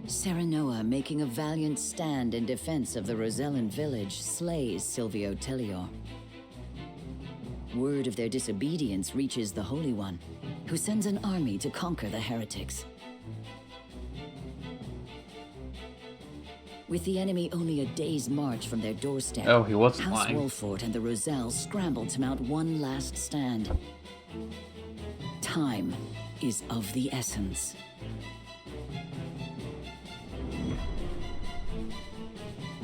Serenoa, making a valiant stand in defense of the Rosellan village, slays Silvio Tellior. Word of their disobedience reaches the Holy One, who sends an army to conquer the heretics. With the enemy only a day's march from their doorstep, Oh, he wasn't House lying. Wolford and the Roselles scramble to mount one last stand. Time is of the essence.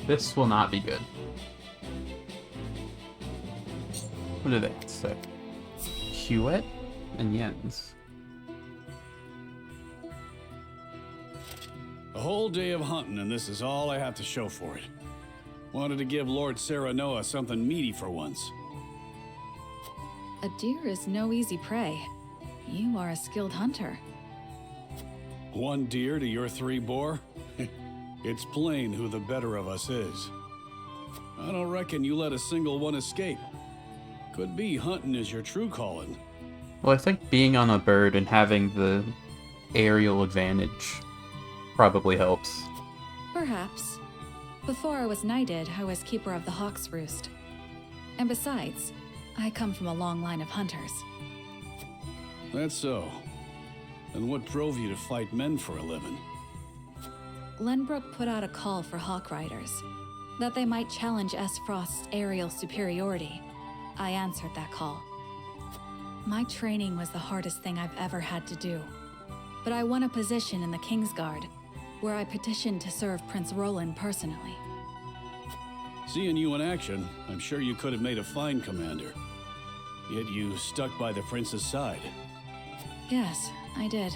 This will not be good. What do they say? Hewitt and Jens. A whole day of hunting, and this is all I have to show for it. Wanted to give Lord Serenoa something meaty for once. A deer is no easy prey. You are a skilled hunter. One deer to your 3 boar? It's plain who the better of us is. I don't reckon you let a single one escape. Could be hunting is your true calling. Well, I think being on a bird and having the aerial advantage probably helps. Perhaps. Before I was knighted, I was keeper of the Hawk's Roost. And besides, I come from a long line of hunters. That's so. And what drove you to fight men for a living? Lenbrook put out a call for Hawk Riders, that they might challenge S. Frost's aerial superiority. I answered that call. My training was the hardest thing I've ever had to do, but I won a position in the Kingsguard, where I petitioned to serve Prince Roland personally. Seeing you in action, I'm sure you could have made a fine commander. Yet you stuck by the prince's side. Yes, I did.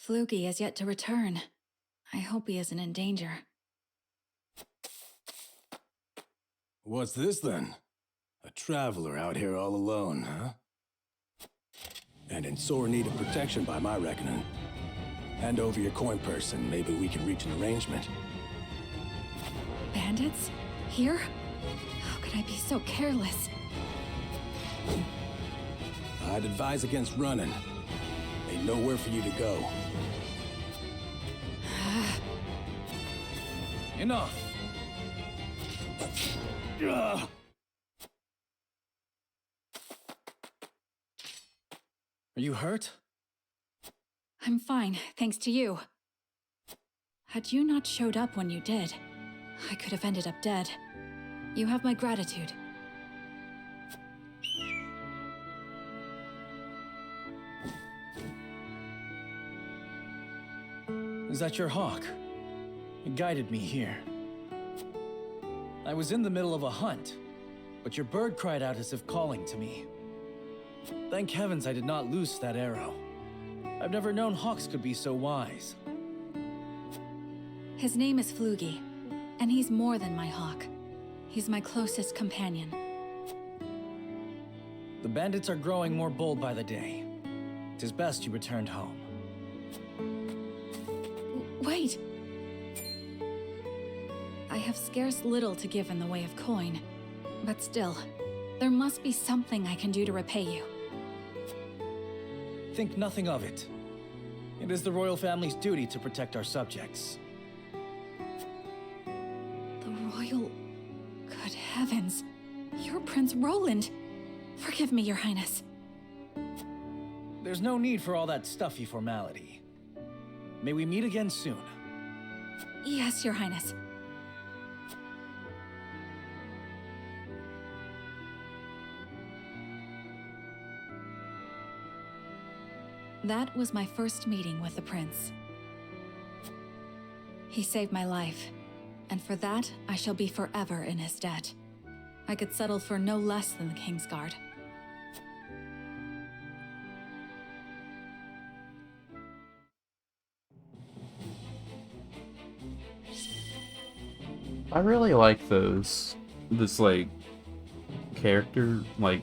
Flugy has yet to return. I hope he isn't in danger. What's this then? A traveler out here all alone, huh? And in sore need of protection by my reckoning. Hand over your coin purse and maybe we can reach an arrangement. Bandits? Here? How could I be so careless? I'd advise against running. Ain't nowhere for you to go. Enough! Ugh. Are you hurt? I'm fine, thanks to you. Had you not showed up when you did, I could have ended up dead. You have my gratitude. Is that your hawk? It guided me here. I was in the middle of a hunt, but your bird cried out as if calling to me. Thank heavens I did not loose that arrow. I've never known hawks could be so wise. His name is Flugy, and he's more than my hawk. He's my closest companion. The bandits are growing more bold by the day. 'Tis best you returned home. Wait! I have scarce little to give in the way of coin, but still, there must be something I can do to repay you. Think nothing of it. It is the royal family's duty to protect our subjects. The royal... Good heavens! You're Prince Roland! Forgive me, Your Highness. There's no need for all that stuffy formality. May we meet again soon. Yes, Your Highness. That was my first meeting with the prince. He saved my life, and for that, I shall be forever in his debt. I could settle for no less than the Kingsguard. I really like this like character like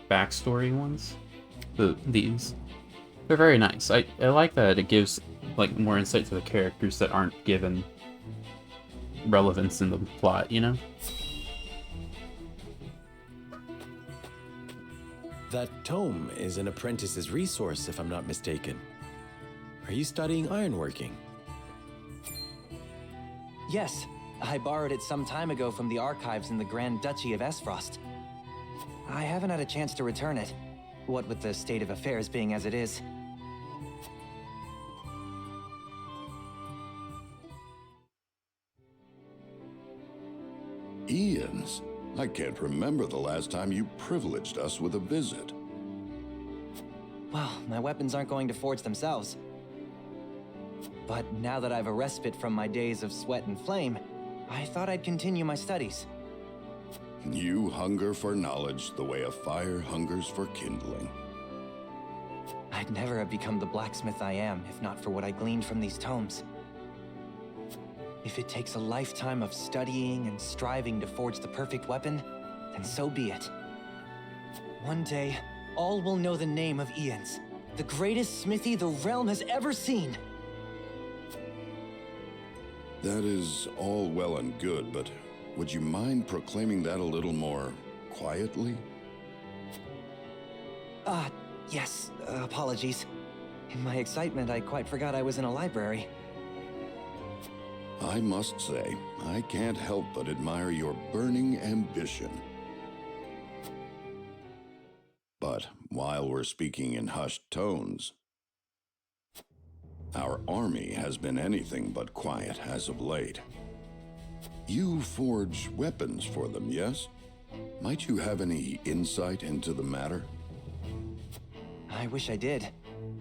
backstory ones. These they're very nice. I like that it gives like more insight to the characters that aren't given relevance in the plot, you know? That tome is an apprentice's resource, if I'm not mistaken. Are you studying ironworking? Yes, I borrowed it some time ago from the archives in the Grand Duchy of Esfrost. I haven't had a chance to return it, what with the state of affairs being as it is. Ian's? I can't remember the last time you privileged us with a visit. Well, my weapons aren't going to forge themselves. But now that I've a respite from my days of sweat and flame, I thought I'd continue my studies. You hunger for knowledge the way a fire hungers for kindling. I'd never have become the blacksmith I am if not for what I gleaned from these tomes. If it takes a lifetime of studying and striving to forge the perfect weapon, then so be it. One day, all will know the name of Ian's, the greatest smithy the realm has ever seen. That is all well and good, but would you mind proclaiming that a little more quietly? Yes, apologies. In my excitement, I quite forgot I was in a library. I must say, I can't help but admire your burning ambition. But while we're speaking in hushed tones, our army has been anything but quiet as of late. You forge weapons for them, yes? Might you have any insight into the matter? I wish I did,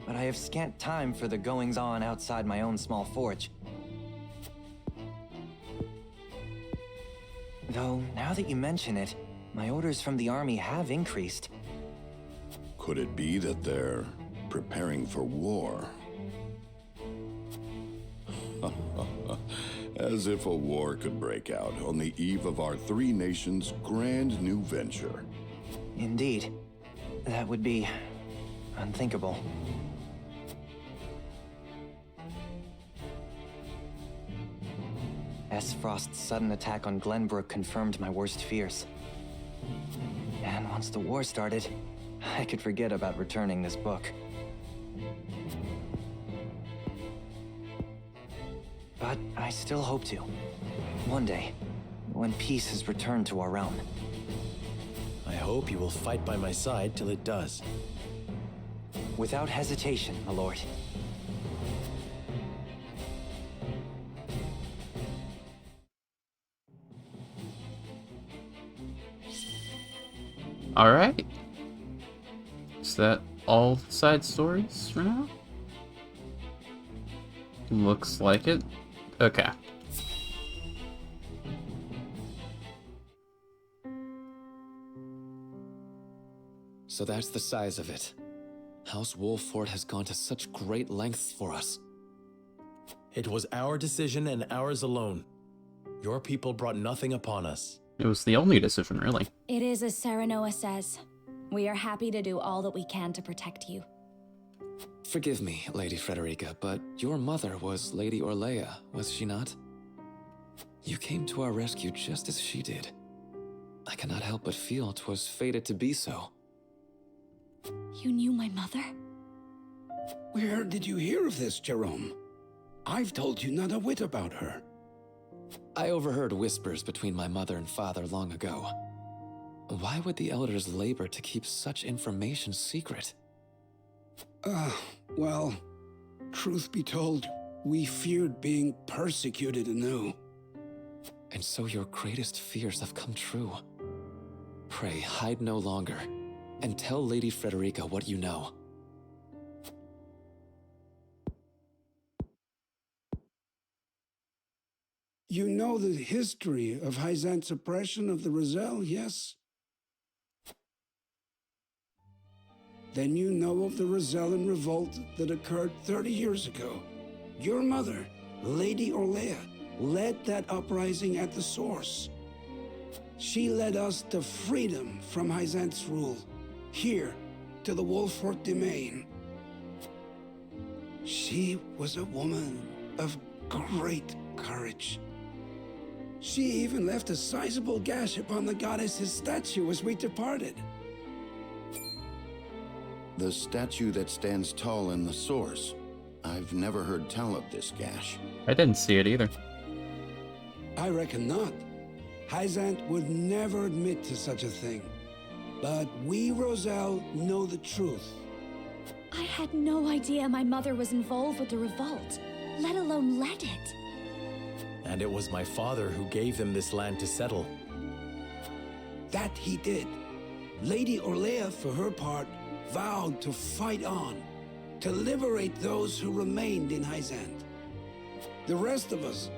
but I have scant time for the goings-on outside my own small forge. Though, now that you mention it, my orders from the army have increased. Could it be that they're preparing for war? As if a war could break out on the eve of our three nations' grand new venture. Indeed. That would be unthinkable. Esfrost's sudden attack on Glenbrook confirmed my worst fears. And once the war started, I could forget about returning this book. But I still hope to. One day, when peace has returned to our realm. I hope you will fight by my side till it does. Without hesitation, my lord. Alright. Is that all side stories for now? Looks like it. Okay. So that's the size of it. House Wolffort has gone to such great lengths for us. It was our decision and ours alone. Your people brought nothing upon us. It was the only decision, really. It is as Serenoa says. We are happy to do all that we can to protect you. Forgive me, Lady Frederica, but your mother was Lady Orlea, was she not? You came to our rescue just as she did. I cannot help but feel 'twas fated to be so. You knew my mother? Where did you hear of this, Jerome? I've told you not a whit about her. I overheard whispers between my mother and father long ago. Why would the elders labor to keep such information secret? Well, truth be told, we feared being persecuted anew. And so your greatest fears have come true. Pray, hide no longer, and tell Lady Frederica what you know. You know the history of Hyzant's suppression of the Roselle, yes? Then you know of the Rosellan revolt that occurred 30 years ago. Your mother, Lady Orlea, led that uprising at the source. She led us to freedom from Hyzant's rule, here to the Wolffort domain. She was a woman of great courage. She even left a sizable gash upon the goddess's statue as we departed. The statue that stands tall in the source. I've never heard tell of this gash. I didn't see it either. I reckon not. Hyzant would never admit to such a thing. But we, Roselle, know the truth. I had no idea my mother was involved with the revolt, let alone led it. And it was my father who gave them this land to settle. That he did. Lady Orlea, for her part, vowed to fight on, to liberate those who remained in Hyzant. The rest of us,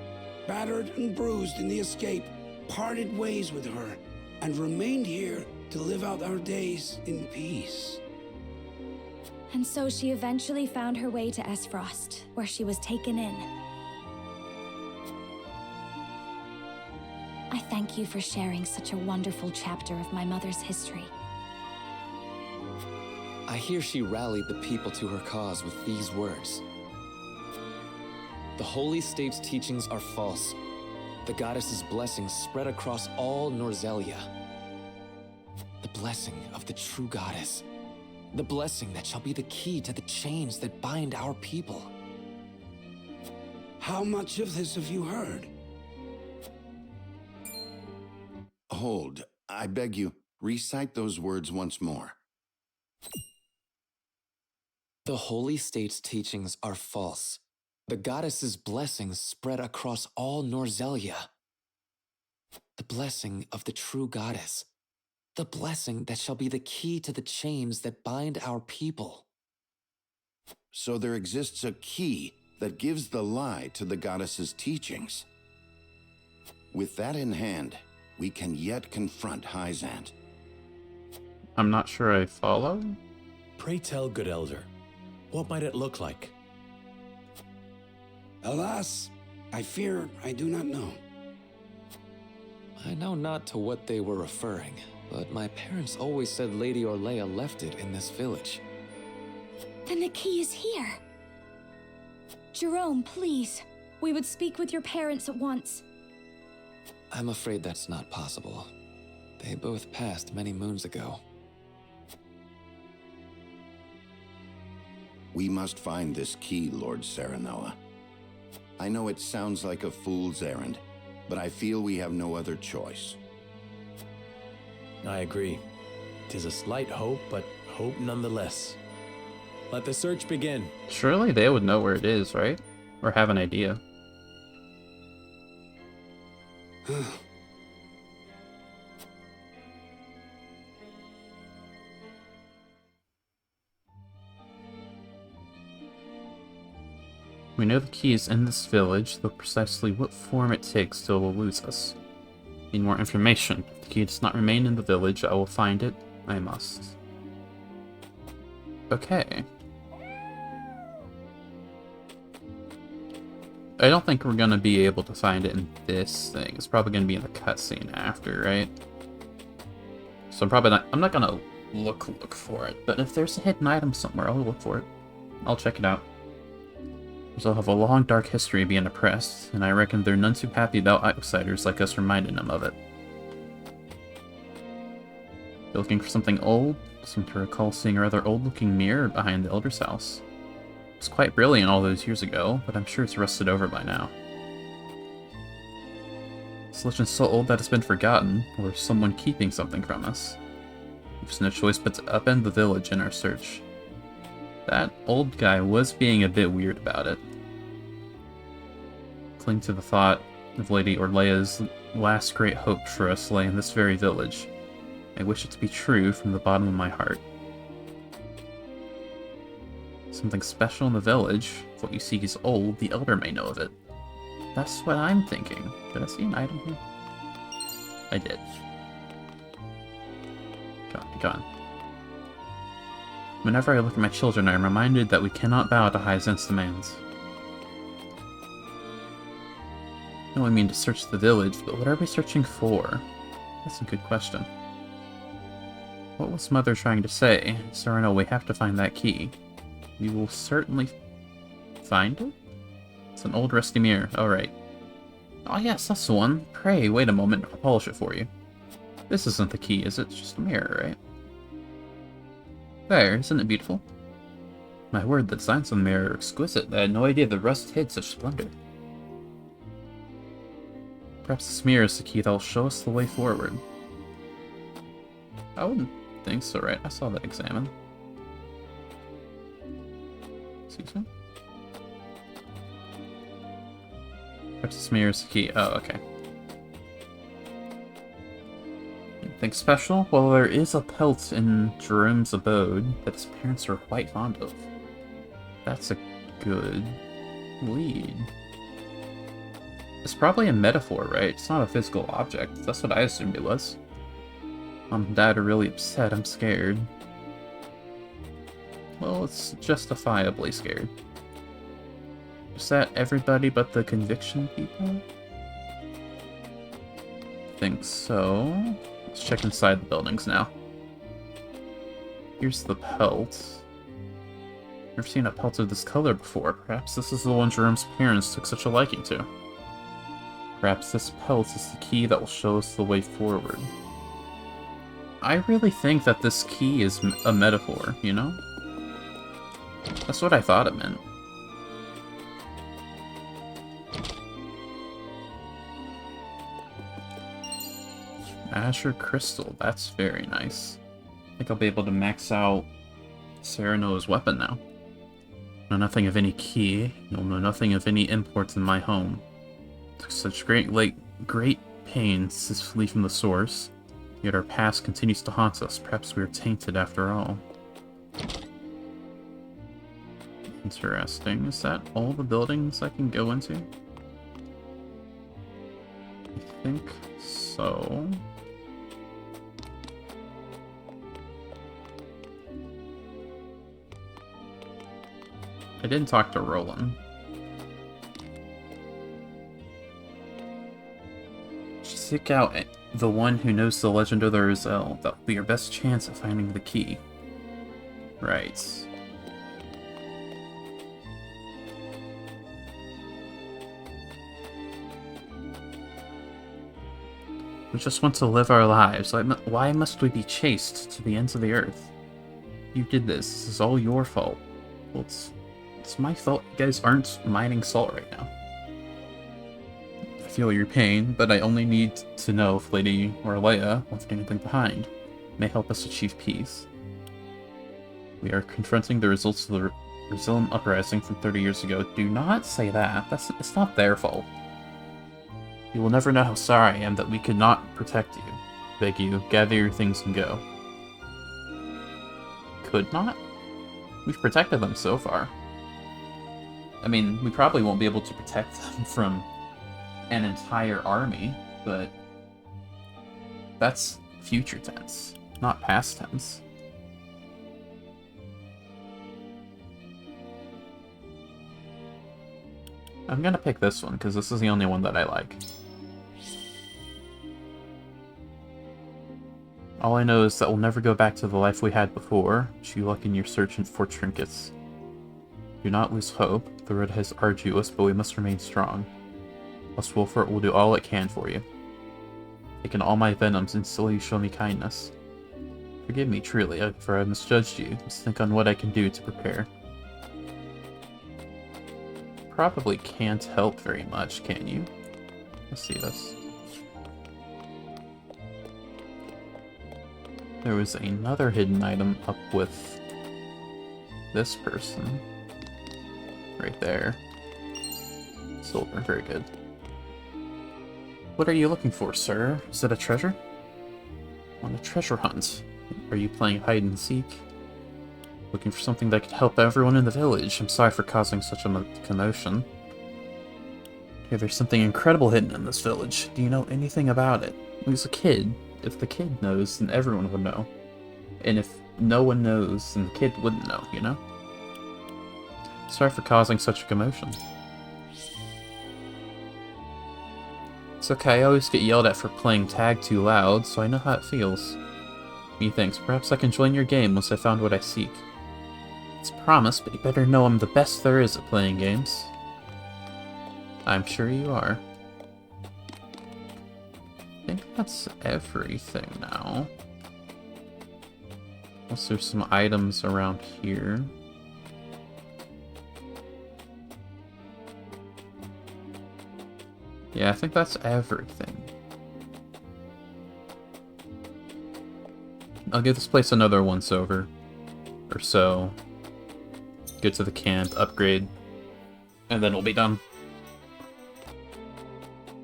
battered and bruised in the escape, parted ways with her and remained here to live out our days in peace. And so she eventually found her way to Esfrost, where she was taken in. I thank you for sharing such a wonderful chapter of my mother's history. I hear she rallied the people to her cause with these words. The Holy State's teachings are false. The goddess's blessings spread across all Norzelia. The blessing of the true goddess. The blessing that shall be the key to the chains that bind our people. How much of this have you heard? Hold, I beg you, recite those words once more. The Holy State's teachings are false. The goddess's blessings spread across all Norzelia. The blessing of the true goddess. The blessing that shall be the key to the chains that bind our people. So there exists a key that gives the lie to the goddess's teachings. With that in hand, we can yet confront Hyzant. I'm not sure I follow. Pray tell, good elder, what might it look like? Alas, I fear I do not know. I know not to what they were referring, but my parents always said Lady Orlea left it in this village. Then the key is here. Jerome, please. We would speak with your parents at once. I'm afraid that's not possible. They both passed many moons ago. We must find this key, Lord Serenella. I know it sounds like a fool's errand, but I feel we have no other choice. I agree. 'Tis a slight hope, but hope nonetheless. Let the search begin. Surely they would know where it is, right? Or have an idea. We know the key is in this village, though precisely what form it takes still will lose us. Need more information. If the key does not remain in the village, I will find it. I must. Okay. I don't think we're gonna be able to find it in this thing. It's probably gonna be in the cutscene after, right? So I'm not gonna look for it, but if there's a hidden item somewhere, I'll look for it. I'll check it out. They'll have a long, dark history of being oppressed, and I reckon they're none too happy about outsiders like us reminding them of it. You're looking for something old? Seem to recall seeing a rather old-looking mirror behind the Elder's house. It was quite brilliant all those years ago, but I'm sure it's rusted over by now. This legend's so old that it's been forgotten, or someone keeping something from us. There's no choice but to upend the village in our search. That old guy was being a bit weird about it. Cling to the thought of Lady Orlea's last great hope for us lay in this very village. I wish it to be true from the bottom of my heart. Something special in the village. If what you seek is old, the Elder may know of it. That's what I'm thinking. Did I see an item here? I did. Go on. Whenever I look at my children, I am reminded that we cannot bow to Hyzant's demands. I don't mean to search the village, but what are we searching for? That's a good question. What was Mother trying to say? Sereno, we have to find that key. We will certainly find it? It's an old rusty mirror. Alright. Oh yes, that's the one. Pray, wait a moment, I'll polish it for you. This isn't the key, is it? It's just a mirror, right? There, isn't it beautiful? My word, the designs on the mirror are exquisite. I had no idea the rust hid such splendor. Perhaps this mirror is the key that will show us the way forward. I wouldn't think so, right? I saw that examined. Excuse me? Perhaps this mirror is the key. Oh, okay. Anything special? Well, there is a pelt in Jerome's abode that his parents are quite fond of. That's a good lead. It's probably a metaphor, right? It's not a physical object. That's what I assumed it was. Mom and Dad are really upset. I'm scared. Well, it's justifiably scared. Is that everybody but the conviction people? I think so. Let's check inside the buildings now. Here's the pelt. Never seen a pelt of this color before. Perhaps this is the one Jerome's parents took such a liking to. Perhaps this pelt is the key that will show us the way forward. I really think that this key is a metaphor, you know? That's what I thought it meant. Azure Crystal, that's very nice. I think I'll be able to max out Sereno's weapon now. Know nothing of any key, you'll know nothing of any imports in my home. Took such great pains to flee from the source, yet our past continues to haunt us. Perhaps we are tainted after all. Interesting. Is that all the buildings I can go into? I think so. I didn't talk to Roland. Seek out the one who knows the legend of the Roselle. That will be your best chance at finding the key. Right. We just want to live our lives. Why must we be chased to the ends of the earth? You did this. This is all your fault. Well, it's my fault you guys aren't mining salt right now. I feel your pain, but I only need to know if Lady Orlea left anything behind. It may help us achieve peace. We are confronting the results of the Brazilian uprising from 30 years ago. Do not say that. It's not their fault. You will never know how sorry I am that we could not protect you. Beg you, gather your things and go. Could not? We've protected them so far. I mean, we probably won't be able to protect them from an entire army, but that's future tense, not past tense. I'm gonna pick this one, because this is the only one that I like. All I know is that we'll never go back to the life we had before. Wish you luck in your search for trinkets. Do not lose hope. The road is arduous, but we must remain strong. Else Wolfert will do all it can for you. Take in all my venoms and still you show me kindness. Forgive me, truly, for I misjudged you. Just think on what I can do to prepare. Probably can't help very much, can you? Let's see this. There was another hidden item up with this person. Right there. Silver, very good. What are you looking for, sir? Is it a treasure? On a treasure hunt. Are you playing hide and seek? Looking for something that could help everyone in the village. I'm sorry for causing such a commotion. Hey, there's something incredible hidden in this village. Do you know anything about it? He was a kid. If the kid knows, then everyone would know. And if no one knows, then the kid wouldn't know, you know? Sorry for causing such a commotion. It's okay, I always get yelled at for playing tag too loud, so I know how it feels. Methinks, perhaps I can join your game once I found what I seek. It's a promise, but you better know I'm the best there is at playing games. I'm sure you are. that's everything now. Unless there's some items around here. Yeah, I think that's everything. I'll give this place another once over or so. Get to the camp, upgrade, and then we'll be done.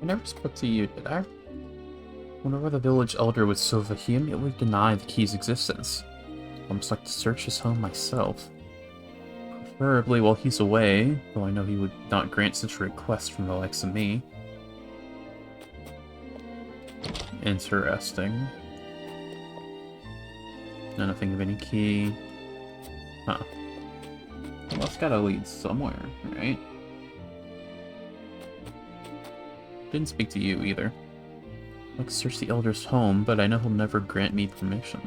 I never spoke to you, did I? Wonder why the village elder would so vehemently deny the key's existence. Almost like to search his home myself. Preferably while he's away, though I know he would not grant such a request from the likes of me. Interesting. Nothing of any key. Huh. Well, it's gotta lead somewhere, right? Didn't speak to you either. I'll search the elder's home, but I know he'll never grant me permission.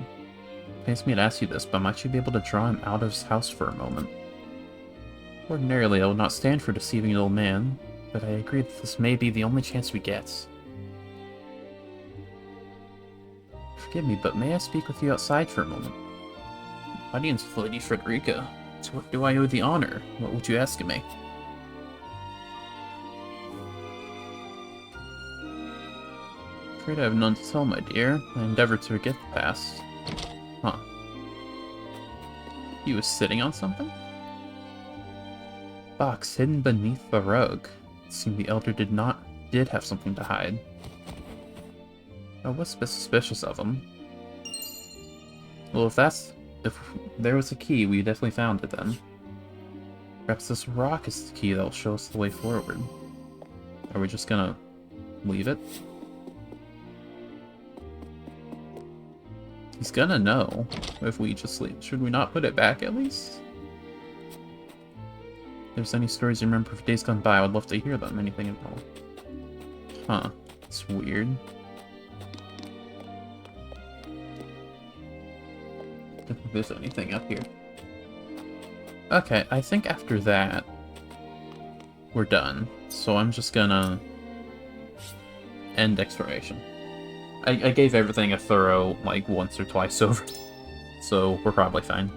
Pains me to ask you this, but might you be able to draw him out of his house for a moment? Ordinarily, I would not stand for deceiving an old man, but I agree that this may be the only chance we get. Forgive me, but may I speak with you outside for a moment? Audience with Lady Frederica. To what do I owe the honor? What would you ask of me? Afraid I have none to tell, my dear. I endeavor to forget the past. Huh. He was sitting on something? Box hidden beneath the rug. It seemed the elder did have something to hide. I was suspicious of him. Well, if there was a key, we definitely found it then. Perhaps this rock is the key that will show us the way forward. Are we just gonna leave it? He's gonna know if we just leave. Should we not put it back at least? If there's any stories you remember from days gone by, I would love to hear them. Anything at all. Huh. It's weird. Don't think there's anything up here. Okay, I think after that, we're done. So I'm just gonna end exploration. I gave everything a thorough, like, once or twice over. So we're probably fine.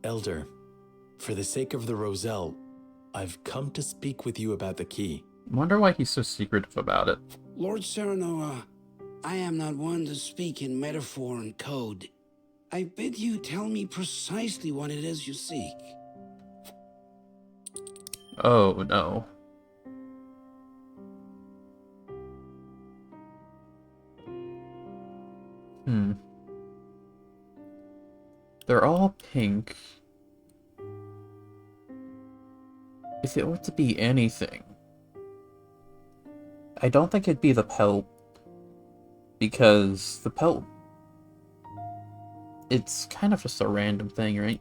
Elder, for the sake of the Roselle, I've come to speak with you about the key. Wonder why he's so secretive about it. Lord Serenoa, I am not one to speak in metaphor and code. I bid you tell me precisely what it is you seek. Oh, no. They're all pink. If it were to be anything, I don't think it'd be the pelt. Because the pelt, it's kind of just a random thing, right?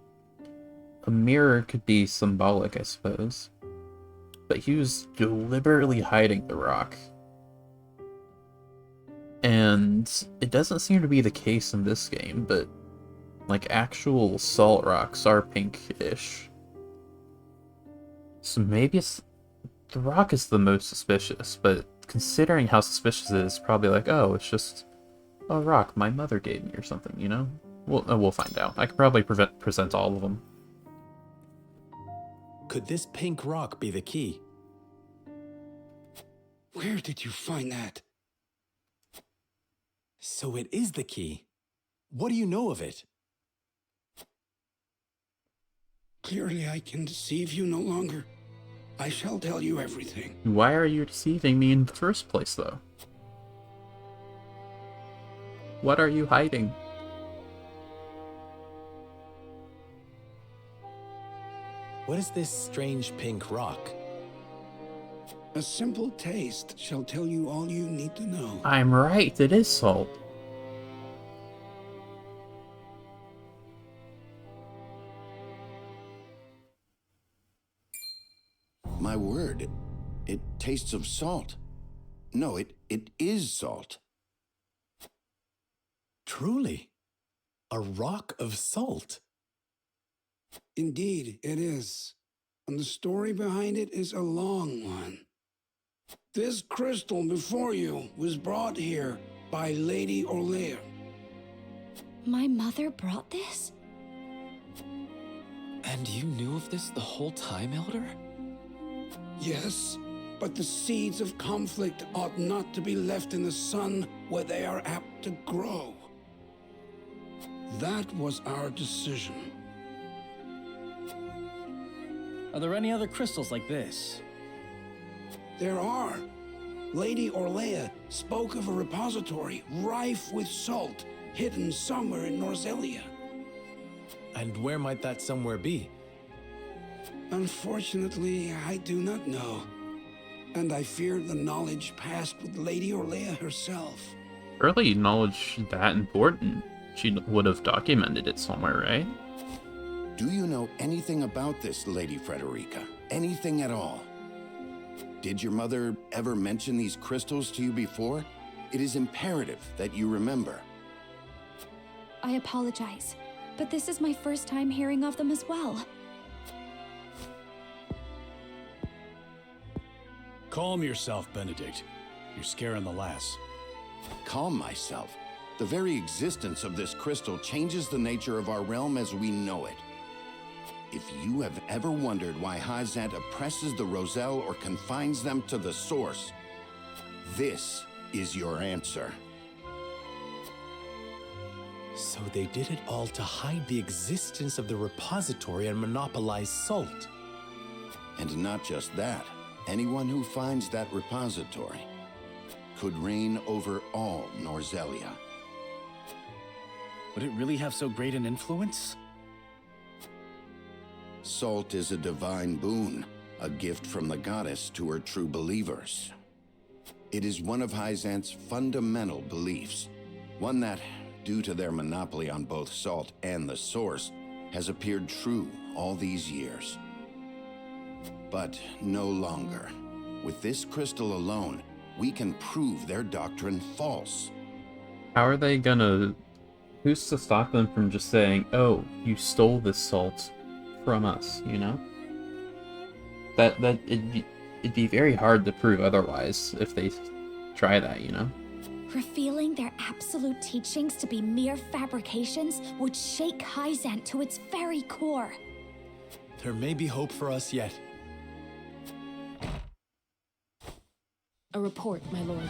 A mirror could be symbolic, I suppose. But he was deliberately hiding the rock. And it doesn't seem to be the case in this game, but like actual salt rocks are pinkish. So maybe the rock is the most suspicious, but considering how suspicious it is, probably like, oh, it's just a rock my mother gave me or something, you know? We'll find out. I could probably present all of them. Could this pink rock be the key? Where did you find that? So it is the key. What do you know of it? Clearly I can deceive you no longer. I shall tell you everything. Why are you deceiving me in the first place, though? What are you hiding? What is this strange pink rock? A simple taste shall tell you all you need to know. I'm right, it is salt. My word, it tastes of salt. No, it is salt. Truly, a rock of salt. Indeed, it is. And the story behind it is a long one. This crystal before you was brought here by Lady Orlea. My mother brought this? And you knew of this the whole time, Elder? Yes, but the seeds of conflict ought not to be left in the sun where they are apt to grow. That was our decision. Are there any other crystals like this? There are. Lady Orlea spoke of a repository rife with salt, hidden somewhere in Norzelia. And where might that somewhere be? Unfortunately, I do not know. And I fear the knowledge passed with Lady Orlea herself. Early knowledge that important, she would have documented it somewhere, right? Do you know anything about this, Lady Frederica? Anything at all? Did your mother ever mention these crystals to you before? It is imperative that you remember. I apologize, but this is my first time hearing of them as well. Calm yourself, Benedict. You're scaring the lass. Calm myself. The very existence of this crystal changes the nature of our realm as we know it. If you have ever wondered why Hazant oppresses the Roselle or confines them to the source, this is your answer. So they did it all to hide the existence of the repository and monopolize salt. And not just that. Anyone who finds that repository could reign over all Norzelia. Would it really have so great an influence? Salt is a divine boon, a gift from the goddess to her true believers. It is one of Hazant's fundamental beliefs, one that, due to their monopoly on both salt and the source, has appeared true all these years. But no longer. With this crystal alone, we can prove their doctrine false. How are they gonna... Who's to stop them from just saying, oh, you stole this salt from us, you know? It'd be very hard to prove otherwise if they try that, you know? Revealing their absolute teachings to be mere fabrications would shake Hyzant to its very core. There may be hope for us yet. A report, my lord.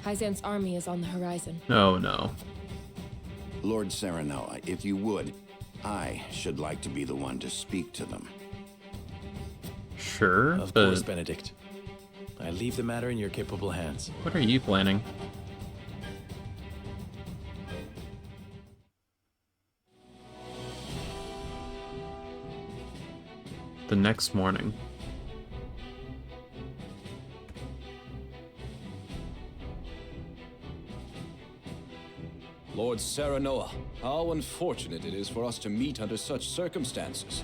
Hyzant's army is on the horizon. Oh no. Lord Serenoa, if you would, I should like to be the one to speak to them. Sure, Of but course, Benedict. I leave the matter in your capable hands. what are you planning? The next morning. Lord Serenoa, how unfortunate it is for us to meet under such circumstances.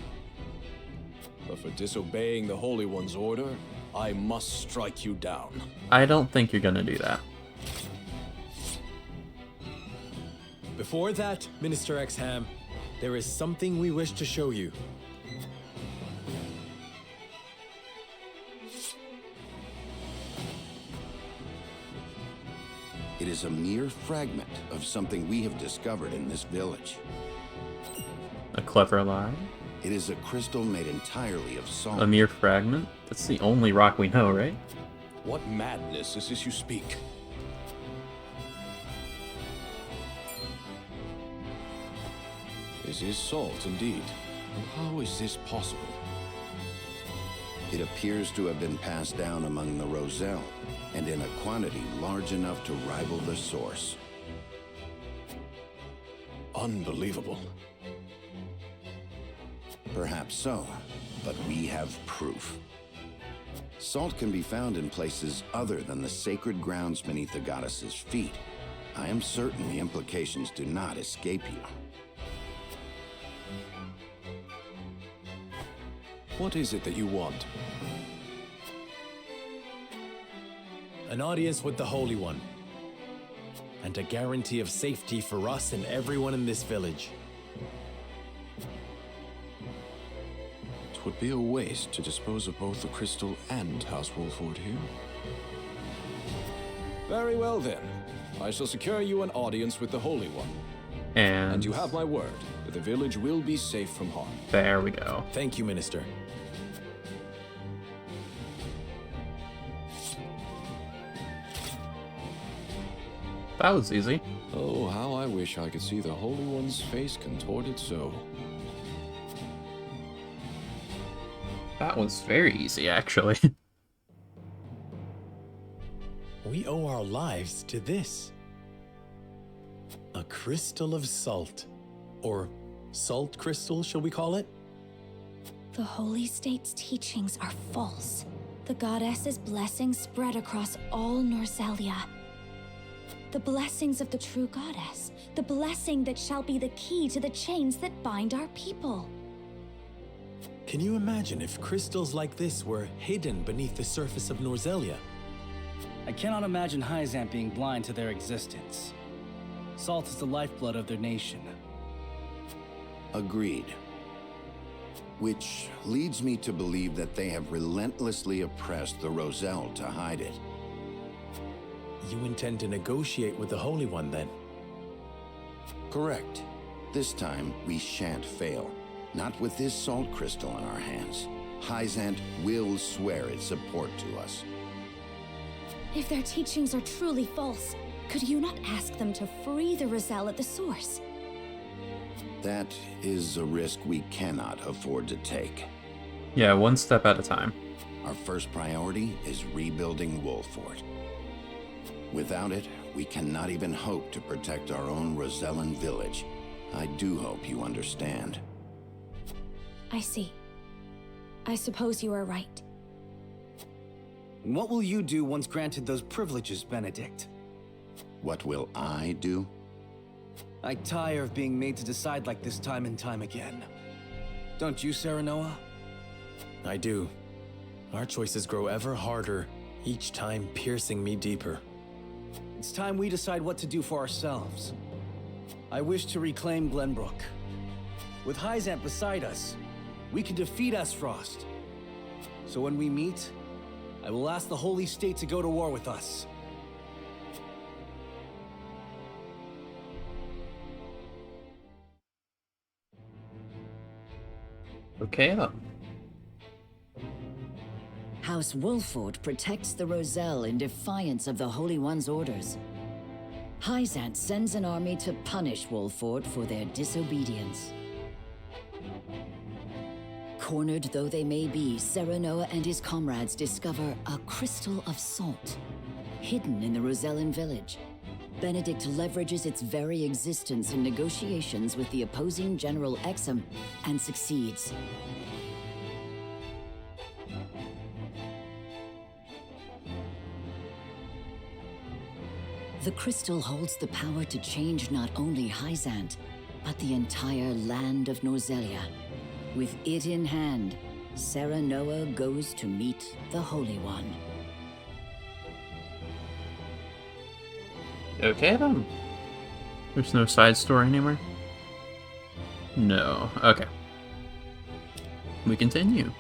But for disobeying the Holy One's order, I must strike you down. I don't think you're gonna do that. Before that, Minister Exham, there is something we wish to show you. It is a mere fragment of something we have discovered in this village. A clever lie? It is a crystal made entirely of salt. A mere fragment? That's the only rock we know, right? What madness is this you speak? This is salt, indeed. How is this possible? It appears to have been passed down among the Roselle, and in a quantity large enough to rival the source. Unbelievable. Perhaps so, but we have proof. Salt can be found in places other than the sacred grounds beneath the goddess's feet. I am certain the implications do not escape you. What is it that you want? An audience with the Holy One. And a guarantee of safety for us and everyone in this village. It would be a waste to dispose of both the crystal and House Wolford here. Very well then. I shall secure you an audience with the Holy One. And you have my word that the village will be safe from harm. there we go. Thank you, Minister. That was easy. Oh, how I wish I could see the Holy One's face contorted so. That was very easy, actually. We owe our lives to this. A crystal of salt. Or salt crystal, shall we call it? The Holy State's teachings are false. The goddess's blessings spread across all Norzelia. The blessings of the true goddess. The blessing that shall be the key to the chains that bind our people. Can you imagine if crystals like this were hidden beneath the surface of Norzelia? I cannot imagine Hyzant being blind to their existence. Salt is the lifeblood of their nation. Agreed. Which leads me to believe that they have relentlessly oppressed the Roselle to hide it. You intend to negotiate with the Holy One, then? Correct. This time, we shan't fail. Not with this salt crystal in our hands. Hyzant will swear its support to us. If their teachings are truly false, could you not ask them to free the Roselle at the source? That is a risk we cannot afford to take. Yeah, one step at a time. Our first priority is rebuilding Wolfort. Without it, we cannot even hope to protect our own Rosellan village. I do hope you understand. I see. I suppose you are right. What will you do once granted those privileges, Benedict? What will I do? I tire of being made to decide like this time and time again. Don't you, Serenoa? I do. Our choices grow ever harder, each time piercing me deeper. It's time we decide what to do for ourselves. I wish to reclaim Glenbrook. With Hyzant beside us, we can defeat Esfrost. So when we meet, I will ask the Holy State to go to war with us. Okay then. House Wolford protects the Roselle in defiance of the Holy One's orders. Hyzant sends an army to punish Wolford for their disobedience. Cornered though they may be, Serenoa and his comrades discover a crystal of salt, hidden in the Rosellan village. Benedict leverages its very existence in negotiations with the opposing General Exum and succeeds. The crystal holds the power to change not only Hyzant, but the entire land of Norzelia. With it in hand, Serenoa goes to meet the Holy One. Okay then. There's no side story anymore? No. Okay. We continue.